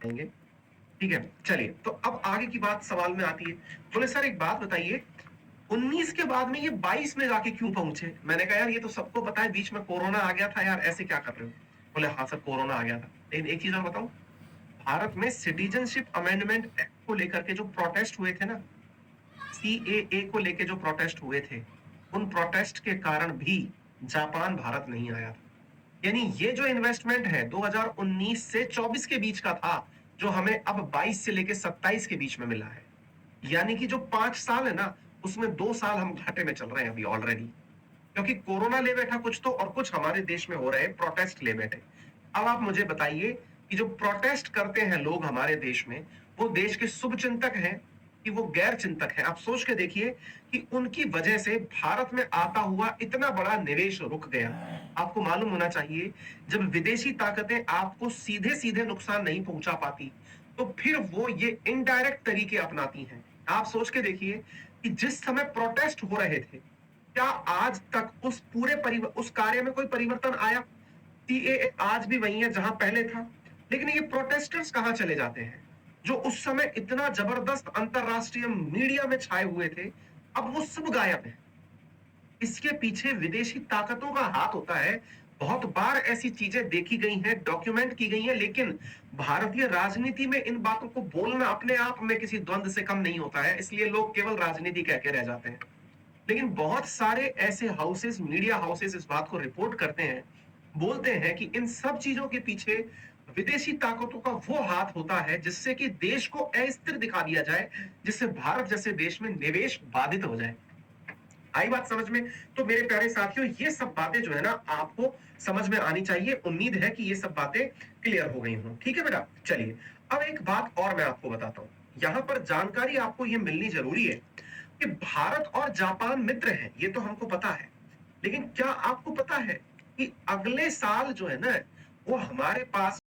जाएंगे। ठीक है, चलिए तो अब आगे की बात सवाल में आती है। बोले सर एक बात बताइए, 19 के बाद में ये 22 में जाके क्यों पहुंचे? मैंने कहा यार ये तो सबको पता है, बीच में कोरोना आ गया था यार, ऐसे क्या कर रहे हो? बोले हाँ सर कोरोना आ गया था। लेकिन एक चीज और बताऊं, भारत में सिटीजनशिप अमेंडमेंट एक्ट को लेकर के जो प्रोटेस्ट हुए थे ना, सीएए को लेके जो प्रोटेस्ट हुए थे, उन प्रोटेस्ट के कारण भी जापान भारत नहीं आया था। यानी ये जो इन्वेस्टमेंट है 2019 से 24 के बीच का था, जो हमें अब 22 से लेके 27 के बीच में मिला है। यानी कि जो 5 साल है ना, उसमें 2 साल हम घाटे में चल रहे हैं अभी ऑलरेडी, क्योंकि कोरोना ले बैठा कुछ तो और कुछ हमारे देश में हो रहे हैं प्रोटेस्ट ले बैठे। अब आप मुझे बताइए कि जो प्रोटेस्ट करते हैं लोग हमारे देश में, वो देश के शुभ चिंतक हैं कि वो गैर चिंतक हैं? आप सोच के देखिए कि उनकी वजह से भारत में आता हुआ इतना बड़ा निवेश रुक गया। आपको मालूम होना चाहिए, जब विदेशी ताकतें आपको सीधे सीधे नुकसान नहीं पहुंचा पाती, तो फिर वो ये इनडायरेक्ट तरीके अपनाती हैं। आप सोच के देखिए कि जिस समय प्रोटेस्ट हो रहे थे, क्या आज तक उस कार्य में कोई परिवर्तन आया? सीएए आज भी वही है जहां पहले था। लेकिन ये प्रोटेस्टर्स कहां चले जाते हैं, जो उस समय इतना जबरदस्त अंतरराष्ट्रीय मीडिया में छाए हुए थे? अब वो सब गायब है। इसके पीछे विदेशी ताकतों का हाथ होता है। बहुत बार ऐसी चीजें देखी गई हैं, डॉक्यूमेंट की गई हैं, लेकिन भारतीय राजनीति में इन बातों को बोलना अपने आप में किसी द्वंद से कम नहीं होता है, इसलिए लोग केवल राजनीति कह के रह जाते हैं। लेकिन बहुत सारे ऐसे हाउसेस, मीडिया हाउसेस इस बात को रिपोर्ट करते हैं, बोलते हैं कि इन सब चीजों के पीछे विदेशी ताकतों का वो हाथ होता है जिससे कि देश को अस्थिर दिखा दिया जाए, जिससे भारत जैसे देश में निवेश बाधित हो जाए। आई बात समझ में? तो मेरे प्यारे साथियों, ये सब बातें जो है ना आपको समझ में आनी चाहिए। उम्मीद है कि ये सब बातें क्लियर हो गई हों। ठीक है बेटा, चलिए अब एक बात और मैं आपको बताता हूं। यहां पर जानकारी आपको ये मिलनी जरूरी है कि भारत और जापान मित्र हैं, ये तो हमको पता है। लेकिन क्या आपको पता है कि अगले साल जो है ना, वो हमारे पास